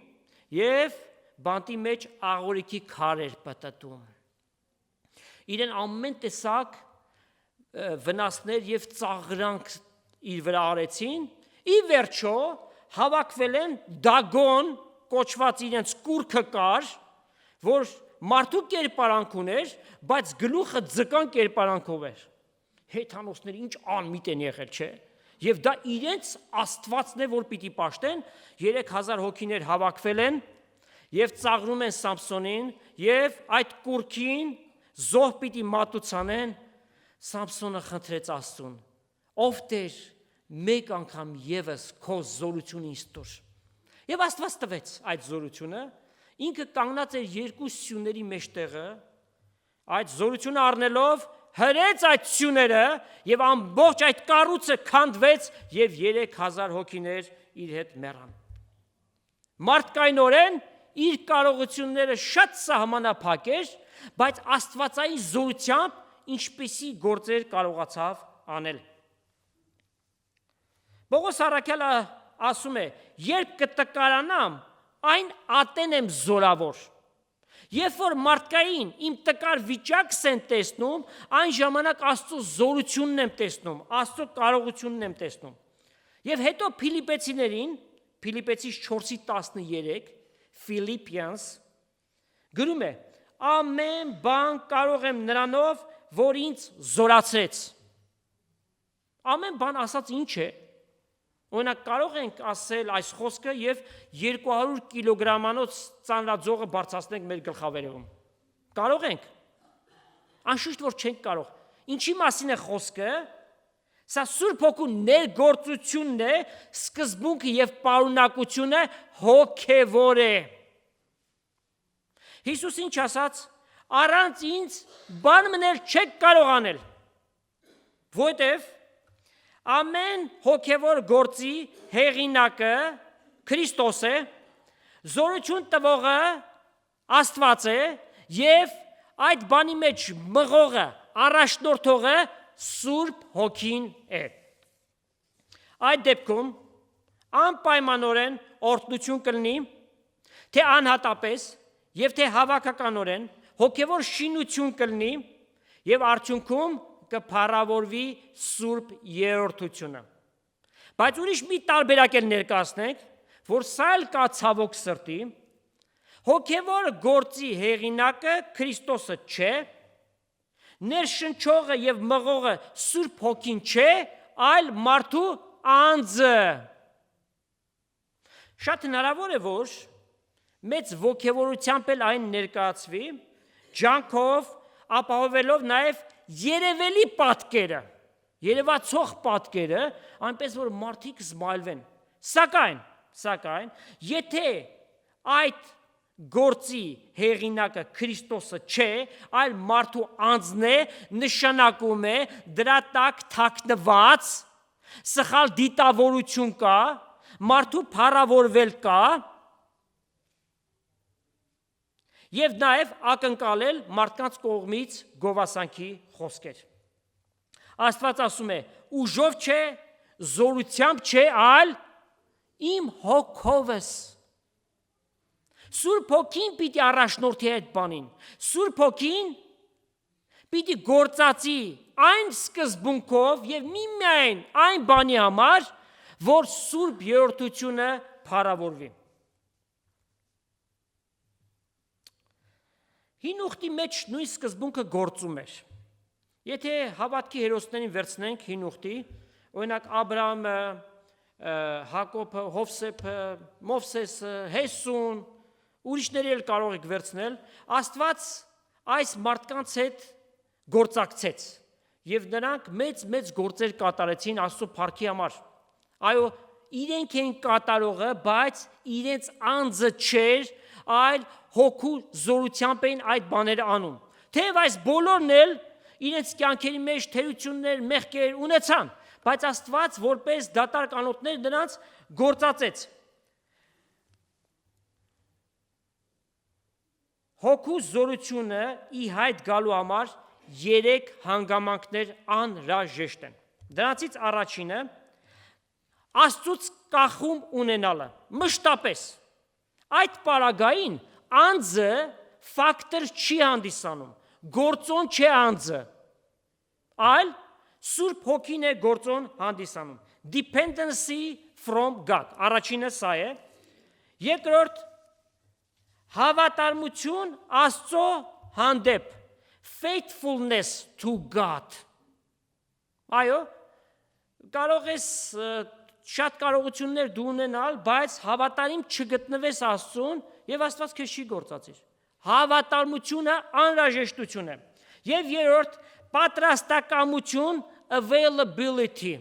եւ բանտի մեջ աղորիքի քարեր պտտում։ Իրեն ամեն տեսակ վնասներ եւ ծաղրանք իր վրա արեցին, ի վերջո հավաքվել են Դագոն կոչված իրենց կուրքը կար, որ մարդու կերպարանք ուներ, բայց գլուխը ձկան կերպարանքով էր։ Հեթանոսները ինչ անմիտ են եղել, չէ՞։ Եվ դա իրենց աստվածն է, որ պիտի պաշտեն, 3000 հոգիներ հավաքվել են եւ ծաղրում են Սամսոնին եւ այդ կուրքին զոհ պիտի մատուցանեն։ Սամսոնը խնդրեց Աստծուն. ով Տեր, մեկ անգամ եւս քո զորությունը ինձ տուր։ Եվ Աստված տվեց այդ զորությունը, ինքը կանգնած էր երկու սյուների մեջտեղը, այդ զորությունը առնելով հրեց այդ սյուները եւ ամբողջ այդ կառույցը քանդվեց եւ 3000 հոգիներ իր հետ մեռան։ Մարդկայնորեն իր կարողությունները շատ սահմանափակ էր, բայց Աստվածային զորությամբ ինչպիսի գործեր կարողացավ անել։ Պողոս առաքյալը ասում է. երբ կտկարանամ, այն ատեն եմ զորավոր։ Երբ որ մարդկային իմ տկար վիճակս են տեսնում, այն ժամանակ Աստծո զորությունն եմ տեսնում, Աստծո կարողությունն եմ տեսնում։ Եվ հետո Փիլիպեցիներին, Փիլիպեցիս 4:13, Philippians գրում է. ամեն բան կարող եմ նրանով, որ ինձ զորացրեց։ Ամեն բան ասած ինչ է։ Օրինակ կարող ենք ասել այս խոսքը եւ 200 կիլոգրամանոց ծանրաձողը բարձրացնենք մեր գլխավերևում։ Կարող ենք։ Անշուշտ որ չենք կարող։ Ինչի մասին է խոսքը։ Սա Սուրբ Հոգու ներգործությունն է, սկզբունքը եւ պարունակությունը հոգեվոր է։ Հիսուս ինչ ասաց. առանց ինձ բան մնել չեք կարող անել։ Որտեւ ամեն հոգևոր գործի հեղինակը Քրիստոս է, զորություն տվողը Աստված է եւ այդ բանի մեջ մղողը, առաջնորդողը Սուրբ Հոգին է։ Այդ դեպքում անպայմանորեն օրհնություն կլինի, թե անհատապես եւ թե հավաքականորեն հոգևոր շինություն կլինի եւ արդյունքում կփառավորվի Սուրբ երրորդությունը։ Բայց ուրիշ մի տարբերակ էլ ներկայացնենք, որ սա էլ կա ցավոք սրտի, հոգևոր գործի հեղինակը Քրիստոսը չէ, ներշնչողը եւ մղողը Սուրբ Հոգին չէ, այլ մարդու անձը։ Շատ հնարավոր է, որ մեծ ոգևորությամբ էլ այն ներկայացվի, ջանքով ապահովելով նաև երևելի պատկերը, երևացող պատկերը, այնպես որ մարդիկ զմայլվեն։ Սակայն, եթե այդ գործի հեղինակը Քրիստոսը չէ, այլ մարդու անձն է, նշանակում է դրա տակ թաքնված սխալ դիտավորություն կա, մարդու փառավորվել կա եւ նաեւ ակնկալել մարդկանց կողմից գովասանքի խոսքեր։ Աստված ասում է. ուժով չէ, զորությամբ չէ, այլ իմ հոգովս։ Սուրբ Հոգին պիտի առաջնորդի այդ բանին։ Սուրբ Հոգին պիտի գործածի այն սկզբունքով եւ միմիայն այն բանի համար, որ Սուրբ երրորդությունը փառավորվի։ Հին ուխտի մեջ նույն սկզբունքը գործում էր։ Եթե հավատքի հերոսներին վերցնենք հին ուխտի, օրինակ Աբրահամը, Հակոբը, Հովսեփը, Մովսեսը, Հեսուն, ուրիշների էլ կարող եք վերցնել, Աստված այս մարդկանց հետ գործակցեց եւ նրանք մեծ գործեր կատարեցին Աստծո փառքի համար։ Այո, իրենք են կատարողը, բայց իրենց անձը չէր, այլ հոգու զորությամբ էին այդ բաները անում։ Թեև այս բոլորն էլ իրենց կյանքերի մեջ թերություններ, մեղքեր ունեցան, բայց Աստված որպես դատարկ անոթներ նրանց գործածեց։ Հոգու զորությունը ի հայտ գալու համար 3 հանգամանքներ անհրաժեշտ են։ Դրանցից առաջինը Աստծուց կախում ունենալը, մշտապես։ Այդ պարագային անձը ֆակտոր չի հանդիսանում, գործոն չէ անձը, այլ Սուրբ Հոգին է գործոն հանդիսանում։ Dependency from God, առաջինը սա է։ Երկրորդ հավատարմություն Աստծո հանդեպ, faithfulness to God։ Այո, կարող ես շատ կարողություններ դու ունենալ, բայց հավատարիմ չգտնվես Աստծուն եւ Աստված քեզ չի գործածիր։ Հավատարմությունը անհրաժեշտություն է։ Եվ երրորդ պատրաստակամություն, availability։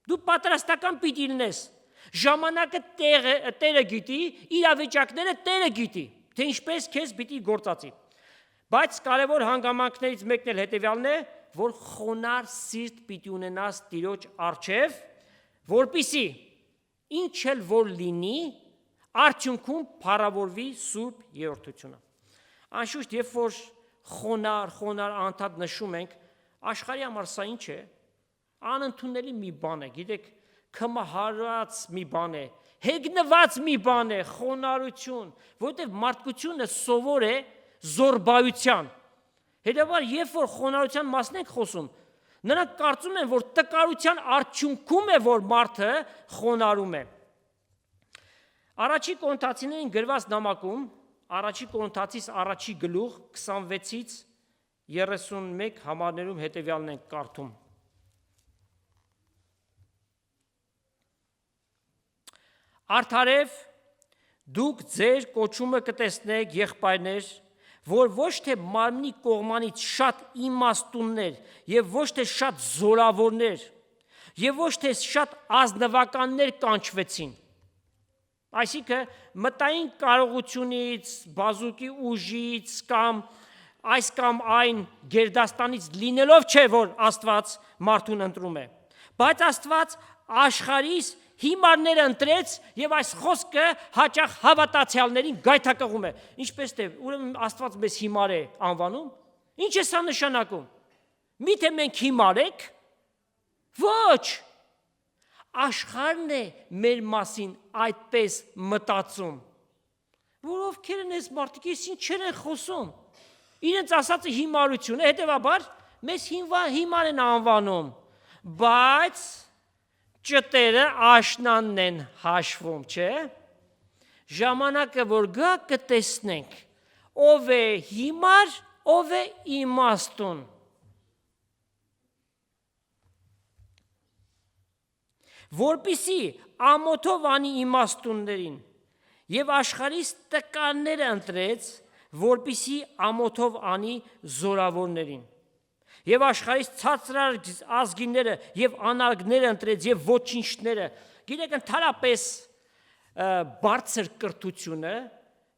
Դու պատրաստական պիտի լինես։ Ժամանակը Տերը գիտի, իրավիճակները Տերը գիտի, թե ինչպես քեզ պիտի գործածի։ Բայց կարևոր հանգամանքներից մեկն էլ հետևյալն է, որ խոնար սիրտ պիտի ունենաս Տիրոջ առջև, որպիսի ինչ էլ որ լինի, արդյունքում փառավորվի Սուրբ երրորդությունը։ Անշուշտ, երբ որ խոնար անդադ նշում ենք, աշխարհի համար սա ինչ է, անընդունելի մի բան է, գիտեք, կմահարած մի բան է, հեգնված մի բան է, խոնարհություն, որովհետև մարդկությունը սովոր է զորբայության։ Հետևաբար, երբ որ խոնարհության մասն ենք խոսում, նրանք կարծում են, որ տկարության արդյունքում է, որ մարդը խոնարհում է։ Առաջի Կորինթացիներին գրված նամակում, առաջի Կորինթացիս առաջի գլուխ 26-ից 31 համարներում հետևյալն ենք կարդում։ Արդարև դուք ձեր կոչումը կտեսնեք եղբայրներ, որ ոչ թե մարմնի կողմանից շատ իմաստուններ եւ ոչ թե շատ զորավորներ եւ ոչ թե շատ ազնվականներ կանչվեցին։ Այսինքն մտային կարողությունից, բազուկի ուժից կամ այս կամ այն գերդաստանից լինելով չէ, որ Աստված մարդուն ընտրում է, բայց Աստված աշխարհիս հիմարները ընտրեց եւ այս խոսքը հաճախ հավատացյալներին գայթակղում է։ Ինչպես թե ուրեմն Աստված մեզ հիմար է անվանում։ Ինչ է սա նշանակում։ Միթե մենք հիմար ենք։ Ոչ։ Աշխարհն է մեր մասին այդպես մտածում։ Որ ովքեր են այս մարդիկ, ինչ են խոսում։ Իրենց ասածը հիմարություն է, հետևաբար մեզ հիմար են անվանում, բայց ճտերը աշնանն են հաշվում, չէ՞։ Ժամանակը որ գա կտեսնենք, ով է հիմար, ով է իմաստուն։ Որպիսի ամոթով անի իմաստուններին եւ աշխարհիս տկարները ընտրեց, որպիսի ամոթով անի զորավորներին։ Եվ աշխարհից ցածրար ազգիները եւ անարգները ընտրեց եւ ոչինչները։ Գիտեք, ընդհանրապես բարձր կրթությունը,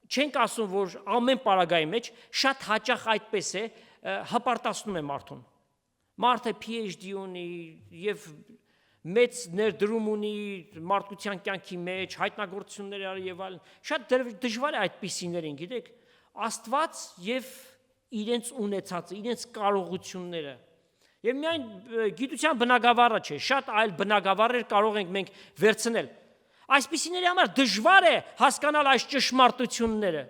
չենք ասում, որ ամեն պարագայի մեջ շատ հաճախ այդպես է, հպարտացնում է մարդուն։ Մարդը PhD ունի եւ մեծ ներդրում ունի մարդկության կյանքի մեջ, հայտնագործություններ արի եւ այլն։ Շատ դժվար է այդպիսիներին, գիտեք, Աստված եւ իրենց ունեցածը, իրենց կարողությունները։ Եվ միայն գիտության բնագավառը չէ, շատ այլ բնագավառեր կարող ենք մենք վերցնել։ Այսպիսիների համար դժվար է հասկանալ այս ճշմարտությունները,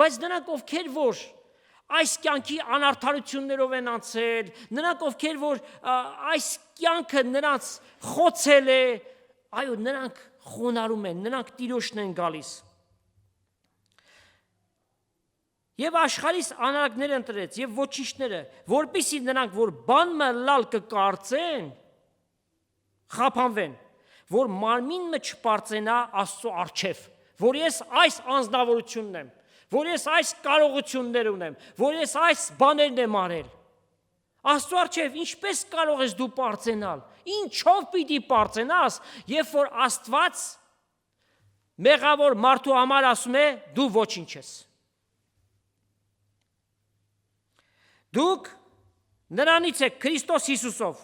բայց նրանք ովքեր որ այս կյանքի անարդարություններով են անցել, նրանք ովքեր որ այս կյանքը նրանց խոցել է, այո, նրանք խոնարհում են, նրանք Տիրոջն են գալիս։ Եվ աշխարհիս անարգները ընտրեց եւ ոչինչները, որպիսի նրանք, որ բան մլալ կկարծեն, խափանվեն, որ մարմինը չպարծենա Աստծո առջև, որ ես այս անձնավորությունն եմ, որ ես այս կարողություններ ունեմ, որ ես այս բաներն եմ արել։ Աստծո առջև ինչպես կարող ես դու պարծենալ, ինչով պիտի պարծենաս, երբ որ Աստված մեղավոր մարդու համար ասում է դու ոչինչ ես։ Դուք նրանից եք Քրիստոս Հիսուսով,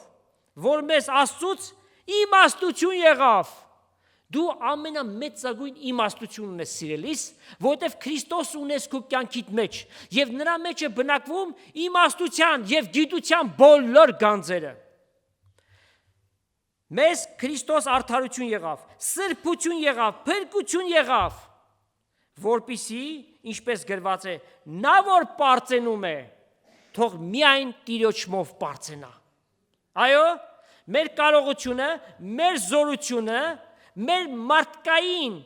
որ մեզ Աստծուց իմաստություն եղավ։ Դու ամենամեծագույն իմաստությունն ես սիրելիս, որովհետև Քրիստոս ունես քո կյանքիդ մեջ, եւ նրա մեջ է բնակվում իմաստության եւ գիտության բոլոր գանձերը։ Մեզ Քրիստոս արդարություն եղավ, սրբություն եղավ, փրկություն եղավ, որպիսի, ինչպես գրված է, նա որ պարծենում է, թող միայն Տիրոջմով պարծենա։ Այո, մեր կարողությունը, մեր զորությունը, մեր մարդկային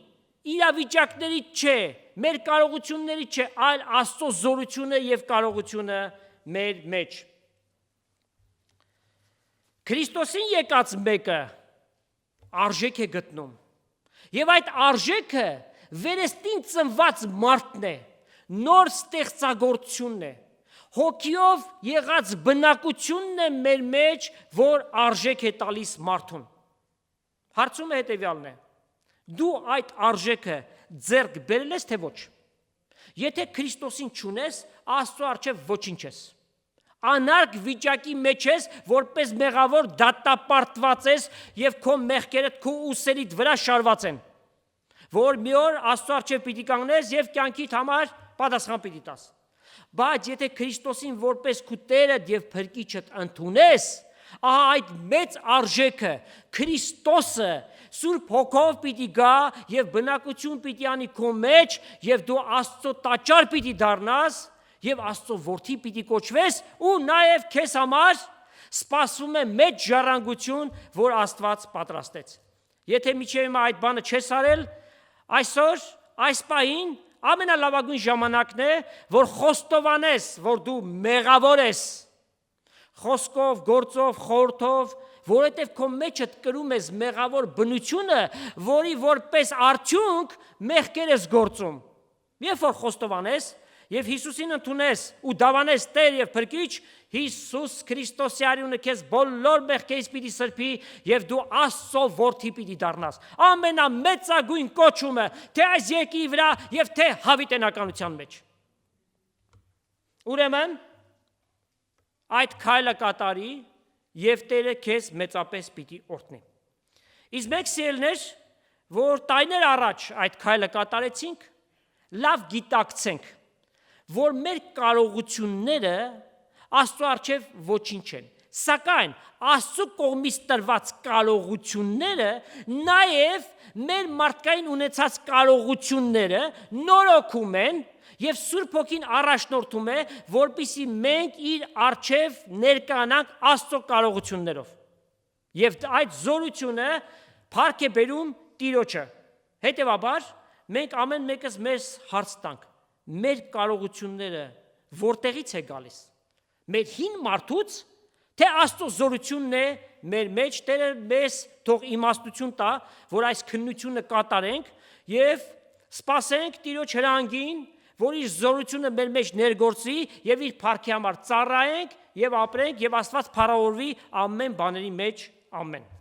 իրավիճակներից չէ, մեր կարողություններից չէ, այլ Աստծո զորությունը եւ կարողությունը մեր մեջ։ Քրիստոսին եկած մեկը արժեք է գտնում։ Եվ այդ արժեքը վերստին ծնված մարդն է, նոր ստեղծագործությունն է։ Հոգիով եղած բնակությունն է մեր մեջ, որ արժեք է տալիս մարդուն։ Հարցումը հետևյալն է. դու այդ արժեքը ձեռք բերել ես թե ոչ։ Եթե Քրիստոսին չունես, Աստծո առջև ոչինչ ես։ Անարգ վիճակի մեջ ես, որպես մեղավոր դատապարտված ես եւ քո մեղքերը քո ուսերիդ վրա շարված են, որ մի օր Աստծո առջև պիտի կանգնես եւ կյանքիդ համար պատասխան պիտի տաս։ Բայց եթե Քրիստոսին որպես քո Տերը եւ Փրկիչդ ընդունես, ահա այդ մեծ արժեքը Քրիստոսը Սուրբ Հոգով պիտի գա եւ բնակություն պիտի անի քո մեջ եւ դու Աստծո տաճար պիտի դառնաս եւ Աստծո որդի պիտի կոչվես ու նաեւ քեզ համար սպասվում է մեծ ժառանգություն, որ Աստված պատրաստեց։ Եթե միջև հիմա այդ բանը չես արել, այսօր այս պահին ամենալավագույն ժամանակն է, որ խոստովանես, որ դու մեղավոր ես, խոսքով, գործով, խորհրդով, որովհետև քո մեջդ կրում ես մեղավոր բնությունը, որի որպես արդյունք մեղքեր ես գործում։ Երբ որ խոստովանես եւ Հիսուսին ընդունես ու դավանես Տեր եւ Փրկիչ, Հիսուս Քրիստոսի արյունը քեզ բոլոր մեղքերից պիտի սրբի եւ դու Աստծո որդի պիտի դառնաս։ Ամենամեծագույն կոչումը թե այս երկրի վրա եւ թե հավիտենականության մեջ։ Ուրեմն այդ քայլը կատարի եւ Տերը քեզ մեծապես պիտի օրհնի։ Իսկ մենք սիրելիներ, որ տարիներ առաջ այդ քայլը կատարեցինք, լավ գիտակցենք, որ մեր կարողությունները Աստծո առջև ոչինչ են, սակայն Աստծո կողմից տրված կարողությունները նաև մեր մարդկային ունեցած կարողությունները նորոգում են եւ Սուրբ Հոգին առաջնորդում է, որպեսզի մենք իր առջև ներկայանանք Աստծո կարողություններով։ Եվ այդ զորությունը փառք է բերում Տիրոջը։ Հետևաբար մենք ամեն մեկս մեզ հարց տանք. մեր կարողությունները որտեղից է գալիս։ Մեր հին մարդուց, թե Աստծո զորությունն է մեր մեջ, Տերը մեզ թող իմաստություն տա, որ այս քննությունը կատարենք եւ սպասենք Տիրոջ հրանգին, որ իր զորությունը մեր մեջ ներգործի եւ իր փառքի համար ծառայենք եւ ապրենք եւ Աստված փառավորվի ամեն բաների մեջ։ Ամեն։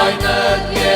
այնը